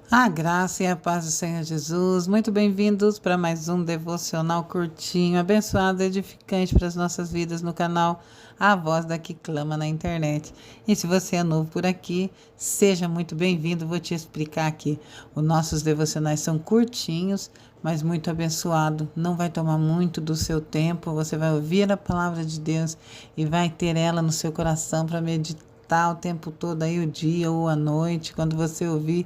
A graça e a paz do Senhor Jesus. Muito bem-vindos para mais um devocional curtinho, abençoado e edificante para as nossas vidas no canal A Voz da que Clama na internet. E se você é novo por aqui, seja muito bem-vindo. Vou te explicar aqui. Os nossos devocionais são curtinhos, mas muito abençoado. Não vai tomar muito do seu tempo. Você vai ouvir a palavra de Deus e vai ter ela no seu coração para meditar o tempo todo, aí o dia ou a noite, quando você ouvir,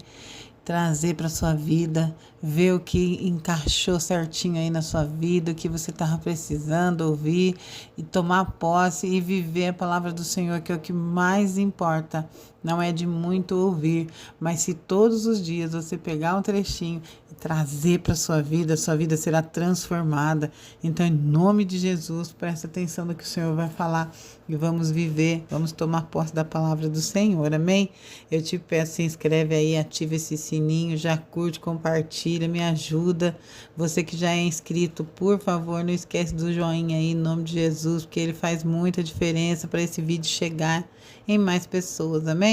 trazer para sua vida, ver o que encaixou certinho aí na sua vida, o que você estava precisando ouvir e tomar posse e viver a palavra do Senhor, que é o que mais importa. Não é de muito ouvir, mas se todos os dias você pegar um trechinho e trazer para sua vida será transformada. Então, em nome de Jesus, presta atenção no que o Senhor vai falar e vamos viver, vamos tomar posse da palavra do Senhor, amém? Eu te peço, se inscreve aí, ativa esse sininho, já curte, compartilha, me ajuda. Você que já é inscrito, por favor, não esquece do joinha aí, em nome de Jesus, porque ele faz muita diferença para esse vídeo chegar em mais pessoas, amém?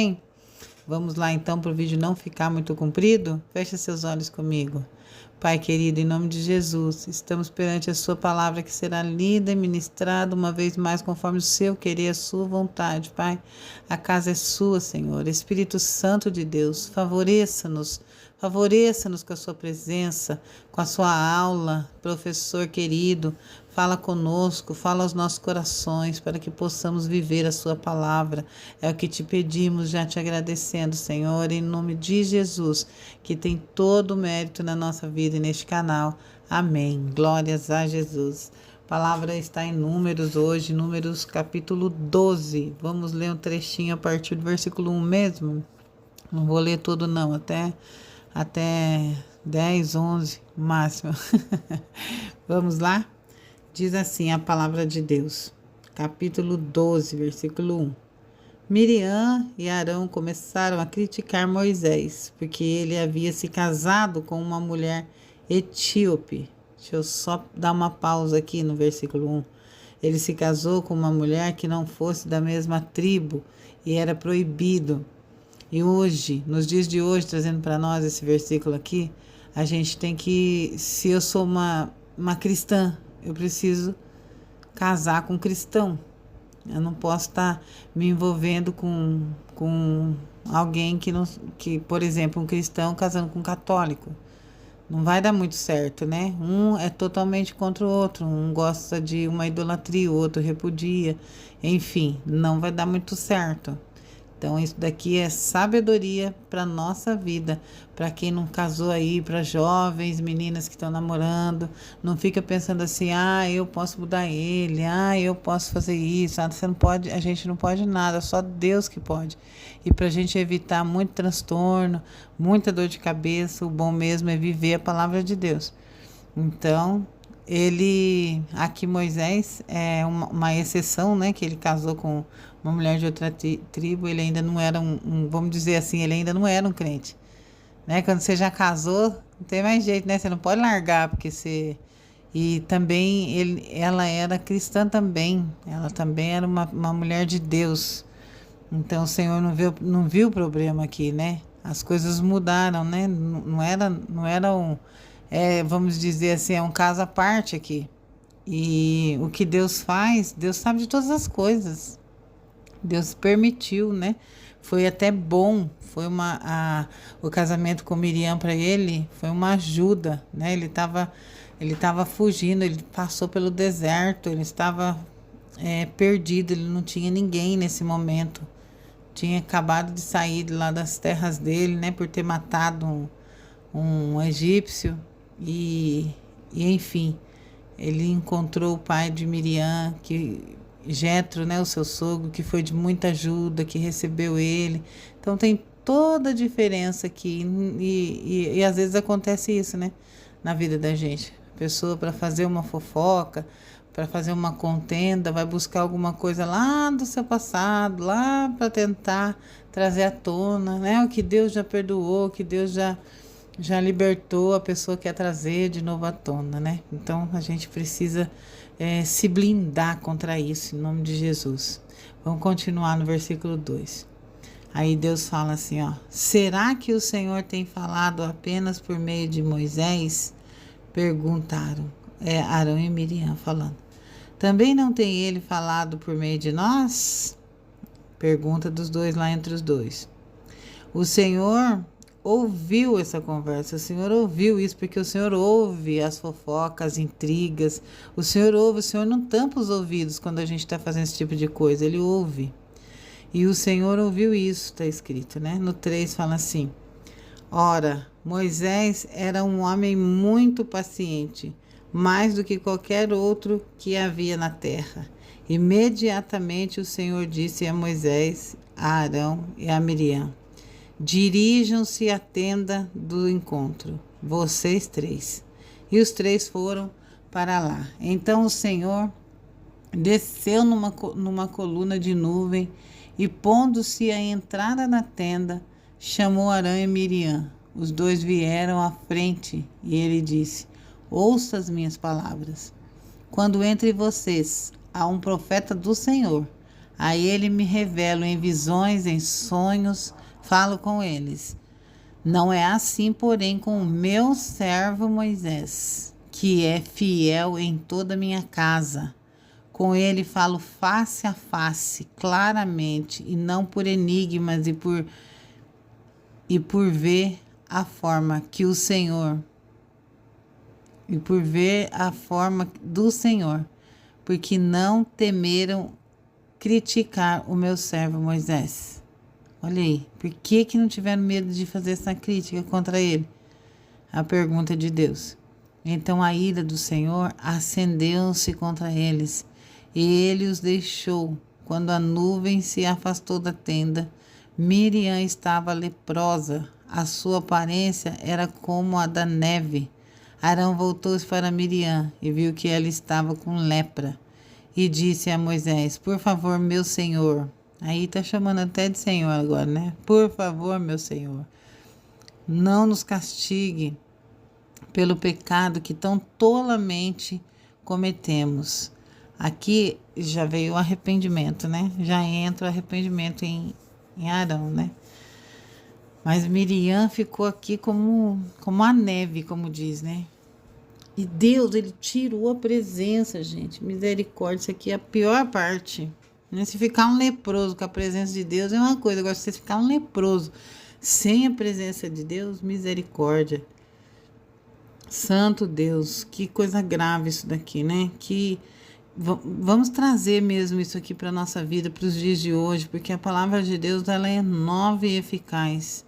Vamos lá então para o vídeo não ficar muito comprido? Feche seus olhos comigo. Pai querido, em nome de Jesus, estamos perante a sua palavra que será lida e ministrada uma vez mais conforme o seu querer, a sua vontade, Pai. A casa é sua, Senhor. Espírito Santo de Deus, favoreça-nos com a sua presença, com a sua aula, professor querido. Fala conosco, fala aos nossos corações para que possamos viver a sua palavra. É o que te pedimos, já te agradecendo, Senhor, em nome de Jesus, que tem todo o mérito na nossa vida e neste canal. Amém. Glórias a Jesus. A palavra está em Números hoje, Números capítulo 12. Vamos ler um trechinho a partir do versículo 1 mesmo. Não vou ler tudo não, até 10, 11 máximo. Vamos lá? Diz assim a palavra de Deus, capítulo 12, versículo 1. Miriam e Arão começaram a criticar Moisés, porque ele havia se casado com uma mulher etíope. Deixa eu só dar uma pausa aqui no versículo 1. Ele se casou com uma mulher que não fosse da mesma tribo e era proibido. E hoje, nos dias de hoje, trazendo para nós esse versículo aqui, a gente tem que, se eu sou uma cristã, eu preciso casar com um cristão. Eu não posso estar me envolvendo com alguém que, por exemplo, um cristão casando com um católico. Não vai dar muito certo, né? Um é totalmente contra o outro. Um gosta de uma idolatria, o outro repudia. Enfim, não vai dar muito certo. Então, isso daqui é sabedoria para a nossa vida, para quem não casou aí, para jovens, meninas que estão namorando. Não fica pensando assim, eu posso mudar ele, eu posso fazer isso. Você não pode, a gente não pode nada, só Deus que pode. E para a gente evitar muito transtorno, muita dor de cabeça, o bom mesmo é viver a palavra de Deus. Então, aqui Moisés é uma exceção, né, que ele casou com uma mulher de outra tribo, ele ainda não era vamos dizer assim, ele ainda não era um crente, né, quando você já casou, não tem mais jeito, né, você não pode largar, porque você, e também ela era cristã também, ela também era uma mulher de Deus, então o Senhor não viu o problema aqui, né, as coisas mudaram, né, não era vamos dizer assim, é um caso à parte aqui. E o que Deus faz, Deus sabe de todas as coisas. Deus permitiu, né? Foi até bom, foi o casamento com Miriam para ele foi uma ajuda, né? Ele estava fugindo, ele passou pelo deserto, ele estava perdido, ele não tinha ninguém nesse momento. Tinha acabado de sair de lá das terras dele, né? Por ter matado um egípcio. E enfim, ele encontrou o pai de Miriam, Jetro, né, o seu sogro, que foi de muita ajuda, que recebeu ele. Então tem toda a diferença aqui. E às vezes acontece isso, né, na vida da gente. A pessoa, para fazer uma fofoca, para fazer uma contenda, vai buscar alguma coisa lá do seu passado, lá para tentar trazer à tona, né, o que Deus já perdoou, o que Deus já libertou, a pessoa quer trazer de novo à tona, né? Então, a gente precisa se blindar contra isso, em nome de Jesus. Vamos continuar no versículo 2. Aí Deus fala assim, ó: será que o Senhor tem falado apenas por meio de Moisés? Perguntaram. É Arão e Miriam falando. Também não tem ele falado por meio de nós? Pergunta dos dois lá entre os dois. O Senhor ouviu essa conversa, o Senhor ouviu isso, porque o Senhor ouve as fofocas, as intrigas. O Senhor ouve, o Senhor não tampa os ouvidos quando a gente está fazendo esse tipo de coisa, Ele ouve. E o Senhor ouviu isso, está escrito, né? No 3 fala assim: ora, Moisés era um homem muito paciente, mais do que qualquer outro que havia na terra. Imediatamente o Senhor disse a Moisés, a Arão e a Miriam: dirijam-se à tenda do encontro, vocês três. E os três foram para lá. Então o Senhor desceu numa coluna de nuvem e, pondo-se à entrada da tenda, chamou Arão e Miriam. Os dois vieram à frente e ele disse: ouça as minhas palavras. Quando entre vocês há um profeta do Senhor, a ele me revelo em visões, em sonhos, falo com eles. Não é assim, porém, com o meu servo Moisés, que é fiel em toda a minha casa. Com ele falo face a face, claramente, e não por enigmas e por ver a forma que o Senhor, e por ver a forma do Senhor, porque não temeram criticar o meu servo Moisés. Olha aí, por que não tiveram medo de fazer essa crítica contra ele? A pergunta de Deus. Então a ira do Senhor acendeu-se contra eles, e ele os deixou. Quando a nuvem se afastou da tenda, Miriam estava leprosa, a sua aparência era como a da neve. Arão voltou-se para Miriam e viu que ela estava com lepra, e disse a Moisés: por favor, meu senhor. Aí está chamando até de senhor agora, né? Por favor, meu senhor, não nos castigue pelo pecado que tão tolamente cometemos. Aqui já veio o arrependimento, né? Já entra o arrependimento em Arão, né? Mas Miriam ficou aqui como a neve, como diz, né? E Deus, ele tirou a presença, gente. Misericórdia, isso aqui é a pior parte. Se ficar um leproso com a presença de Deus é uma coisa. Agora, se você ficar um leproso sem a presença de Deus, misericórdia. Santo Deus, que coisa grave isso daqui, né? Que vamos trazer mesmo isso aqui para a nossa vida, para os dias de hoje, porque a palavra de Deus, ela é nova e eficaz.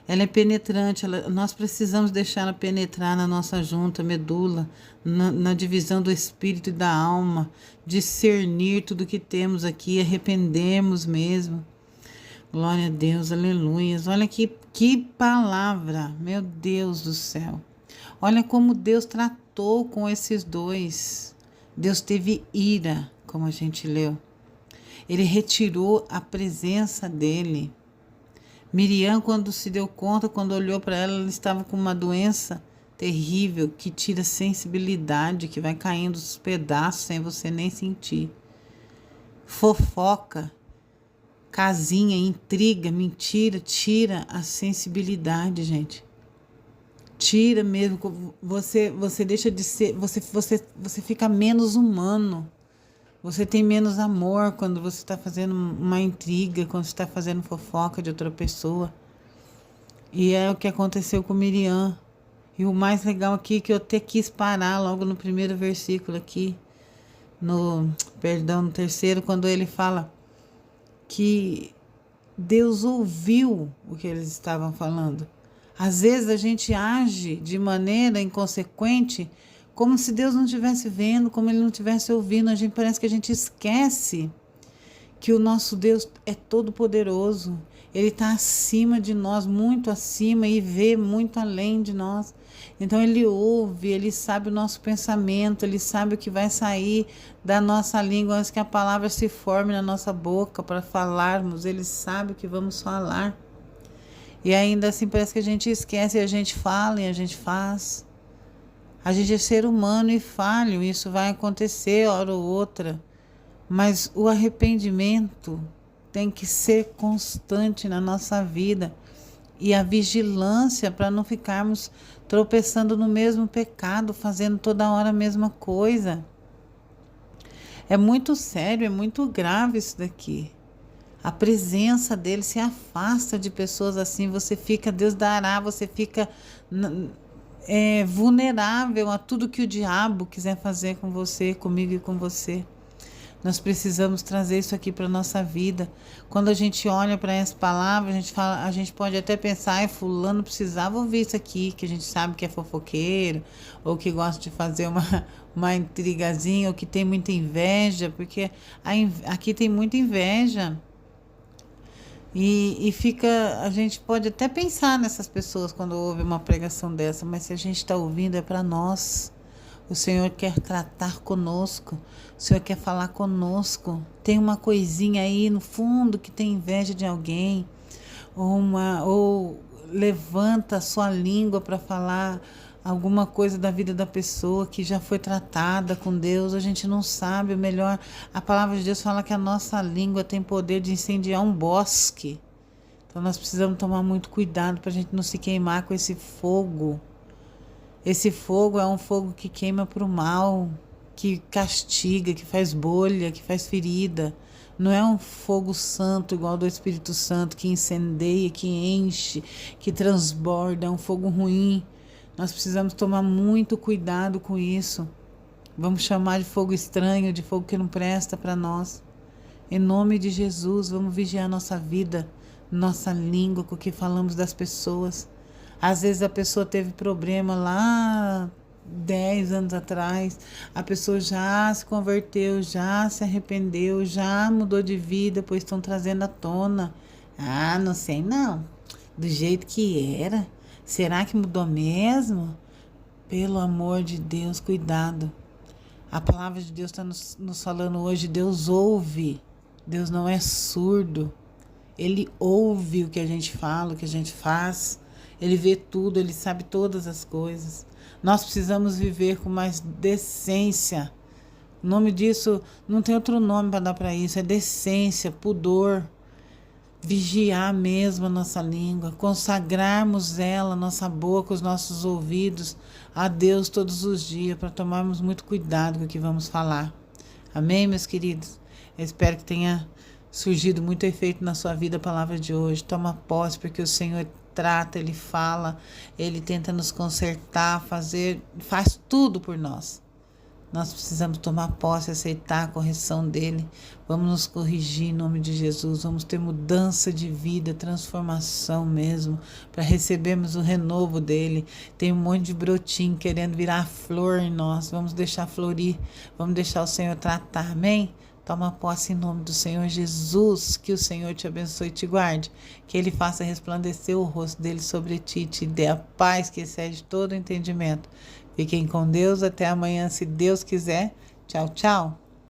Ela é penetrante, nós precisamos deixar ela penetrar na nossa junta, medula, na divisão do espírito e da alma, discernir tudo que temos aqui, arrependermos mesmo. Glória a Deus, aleluia. Olha que palavra, meu Deus do céu. Olha como Deus tratou com esses dois. Deus teve ira, como a gente leu. Ele retirou a presença dele. Miriam, quando se deu conta, quando olhou para ela, ela estava com uma doença terrível que tira sensibilidade, que vai caindo os pedaços sem você nem sentir. Fofoca, casinha, intriga, mentira, tira a sensibilidade, gente. Tira mesmo, você deixa de ser, você fica menos humano. Você tem menos amor quando você está fazendo uma intriga, quando você está fazendo fofoca de outra pessoa. E é o que aconteceu com Miriam. E o mais legal aqui é que eu até quis parar logo no primeiro versículo aqui, no terceiro, quando ele fala que Deus ouviu o que eles estavam falando. Às vezes a gente age de maneira inconsequente, como se Deus não estivesse vendo, como Ele não estivesse ouvindo. A gente parece que a gente esquece que o nosso Deus é todo poderoso. Ele está acima de nós, muito acima, e vê muito além de nós. Então Ele ouve, Ele sabe o nosso pensamento, Ele sabe o que vai sair da nossa língua antes que a palavra se forme na nossa boca para falarmos. Ele sabe o que vamos falar. E ainda assim parece que a gente esquece, e a gente fala e a gente faz. A gente é ser humano e falho, isso vai acontecer hora ou outra. Mas o arrependimento tem que ser constante na nossa vida. E a vigilância para não ficarmos tropeçando no mesmo pecado, fazendo toda hora a mesma coisa. É muito sério, é muito grave isso daqui. A presença dele se afasta de pessoas assim, você fica, Deus dará, você fica vulnerável a tudo que o diabo quiser fazer com você, comigo e com você. Nós precisamos trazer isso aqui para a nossa vida. Quando a gente olha para essa palavra, a gente pode até pensar, fulano precisava ouvir isso aqui, que a gente sabe que é fofoqueiro, ou que gosta de fazer uma intrigazinha, ou que tem muita inveja, porque aqui tem muita inveja. E a gente pode até pensar nessas pessoas quando ouve uma pregação dessa, mas se a gente está ouvindo é para nós. O Senhor quer tratar conosco, o Senhor quer falar conosco. Tem uma coisinha aí no fundo que tem inveja de alguém, ou levanta a sua língua para falar alguma coisa da vida da pessoa que já foi tratada com Deus, a gente não sabe. O melhor, a palavra de Deus fala que a nossa língua tem poder de incendiar um bosque. Então nós precisamos tomar muito cuidado para a gente não se queimar com esse fogo. Esse fogo é um fogo que queima para o mal, que castiga, que faz bolha, que faz ferida. Não é um fogo santo igual ao do Espírito Santo, que incendeia, que enche, que transborda. É um fogo ruim. Nós precisamos tomar muito cuidado com isso. Vamos chamar de fogo estranho, de fogo que não presta para nós. Em nome de Jesus, vamos vigiar nossa vida, nossa língua, com o que falamos das pessoas. Às vezes a pessoa teve problema lá 10 anos atrás, a pessoa já se converteu, já se arrependeu, já mudou de vida, pois estão trazendo à tona. Ah, não sei não, do jeito que era, será que mudou mesmo? Pelo amor de Deus, cuidado. A palavra de Deus está nos falando hoje, Deus ouve, Deus não é surdo, Ele ouve o que a gente fala, o que a gente faz. Ele vê tudo, Ele sabe todas as coisas. Nós precisamos viver com mais decência. O nome disso, não tem outro nome para dar para isso, é decência, pudor. Vigiar mesmo a nossa língua, consagrarmos ela, nossa boca, os nossos ouvidos a Deus todos os dias, para tomarmos muito cuidado com o que vamos falar. Amém, meus queridos? Eu espero que tenha surgido muito efeito na sua vida a palavra de hoje. Toma posse, porque o Senhor trata, Ele fala, Ele tenta nos consertar, faz tudo por nós. Nós precisamos tomar posse, aceitar a correção dEle. Vamos nos corrigir em nome de Jesus. Vamos ter mudança de vida, transformação mesmo, para recebermos o renovo dEle. Tem um monte de brotinho querendo virar flor em nós. Vamos deixar florir, vamos deixar o Senhor tratar, amém? Toma posse em nome do Senhor Jesus, que o Senhor te abençoe e te guarde, que Ele faça resplandecer o rosto dEle sobre ti e te dê a paz que excede todo o entendimento. Fiquem com Deus, até amanhã, se Deus quiser. Tchau, tchau.